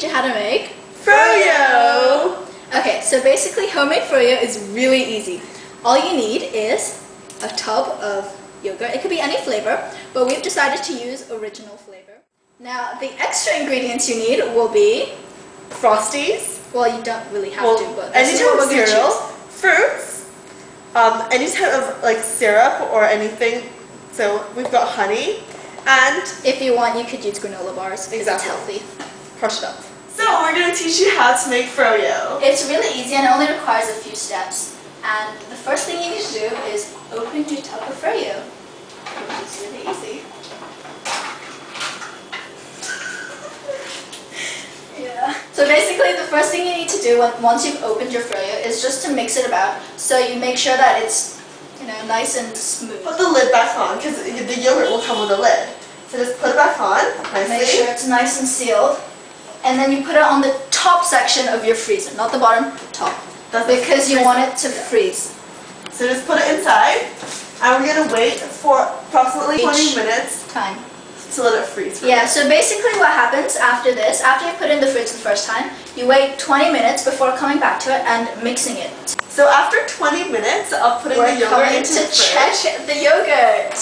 teach you how to make froyo. Okay, so basically homemade froyo is really easy. All you need is a tub of yogurt. It could be any flavor, but we've decided to use original flavor. Now, the extra ingredients you need will be Frosties. Well, you don't really have to, but any this is type what of we're cereal, gonna choose. fruits, any type of like syrup or anything. So we've got honey, and if you want, you could use granola bars because it's healthy. Crush it up. So we're going to teach you how to make froyo. It's really easy and only requires a few steps. And the first thing you need to do is open your tub of froyo, which is really easy. Yeah. So basically, the first thing you need to do once you've opened your froyo is just to mix it about. So you make sure that it's nice and smooth. Put the lid back on because the yogurt will come with a lid. So just put it back on nicely. Make sure it's nice and sealed. And then you put it on the top section of your freezer, not the bottom, top. Because you want it to freeze. So just put it inside, and we're going to wait for approximately 20 minutes time to let it freeze. Yeah, so basically what happens after this, after you put it in the fridge the first time, you wait 20 minutes before coming back to it and mixing it. So after 20 minutes of putting the yogurt into the fridge, check the yogurt.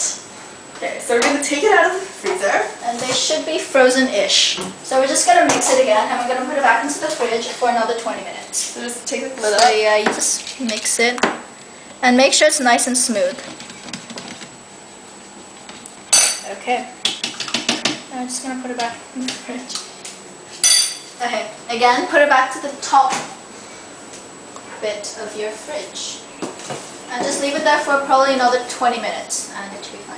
Okay, so we're going to take it out of the freezer. And they should be frozen-ish. So we're just going to mix it again and we're going to put it back into the fridge for another 20 minutes. So just take the lid up. So yeah, you just mix it. And make sure it's nice and smooth. Okay. I'm just going to put it back in the fridge. Okay, again, put it back to the top bit of your fridge. And just leave it there for probably another 20 minutes and it should be fine.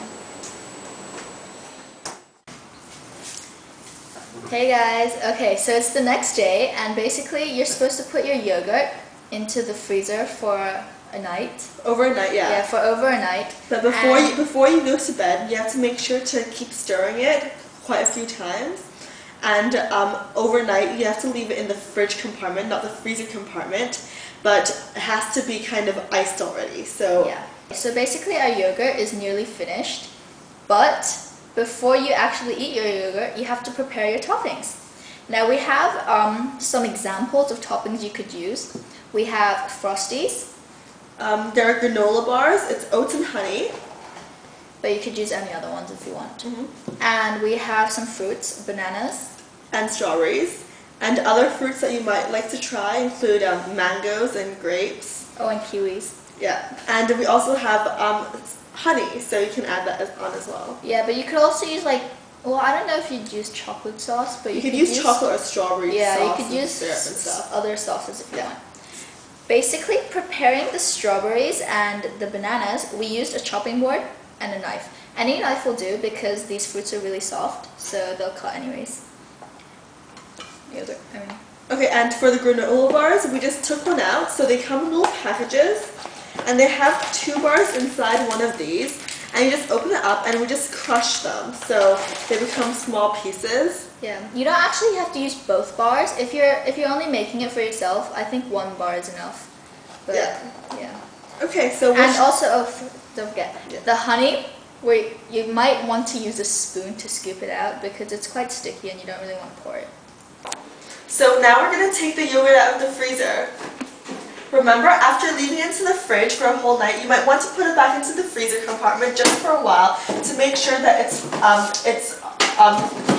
Hey guys, okay, so it's the next day and basically you're supposed to put your yogurt into the freezer for a night. Overnight, yeah. Yeah, for over a night. But before you go to bed, you have to make sure to keep stirring it quite a few times. And overnight, you have to leave it in the fridge compartment, not the freezer compartment, but it has to be kind of iced already. So yeah. So basically our yogurt is nearly finished, but before you actually eat your yogurt, you have to prepare your toppings. Now we have some examples of toppings you could use. We have Frosties. There are granola bars. It's oats and honey. But you could use any other ones if you want. And we have some fruits, bananas. And strawberries. And other fruits that you might like to try include mangoes and grapes. Oh, and kiwis. Yeah. And we also have honey, so you can add that on as well. Yeah, but you could also use well, I don't know if you'd use chocolate sauce, but you could use chocolate or strawberry sauce. Yeah, you could use syrup and stuff. Other sauces if you want. Basically, preparing the strawberries and the bananas, we used a chopping board and a knife. Any knife will do because these fruits are really soft, so they'll cut anyways. Okay, and for the granola bars, we just took one out, so they come in little packages. And they have 2 bars inside one of these, and you just open it up and we just crush them so they become small pieces. Yeah, you don't actually have to use both bars. If you're only making it for yourself, I think 1 bar is enough. But, yeah. Okay, so and also, don't forget, the honey, where you might want to use a spoon to scoop it out because it's quite sticky and you don't really want to pour it. So now we're going to take the yogurt out of the freezer. Remember, after leaving it into the fridge for a whole night, you might want to put it back into the freezer compartment just for a while to make sure that it's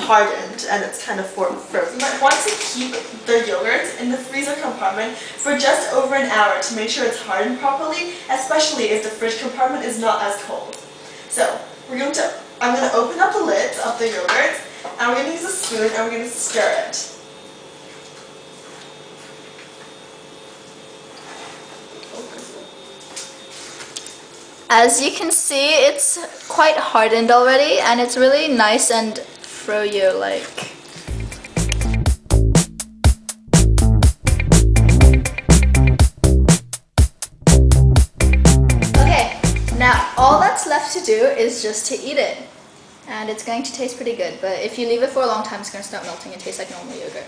hardened and it's kind of frozen. You might want to keep the yogurt in the freezer compartment for just over an hour to make sure it's hardened properly, especially if the fridge compartment is not as cold. So I'm going to open up the lids of the yogurt and we're going to use a spoon and we're going to stir it. As you can see, it's quite hardened already and it's really nice and froyo-like. Okay, now all that's left to do is just to eat it. And it's going to taste pretty good, but if you leave it for a long time, it's going to start melting and taste like normal yogurt.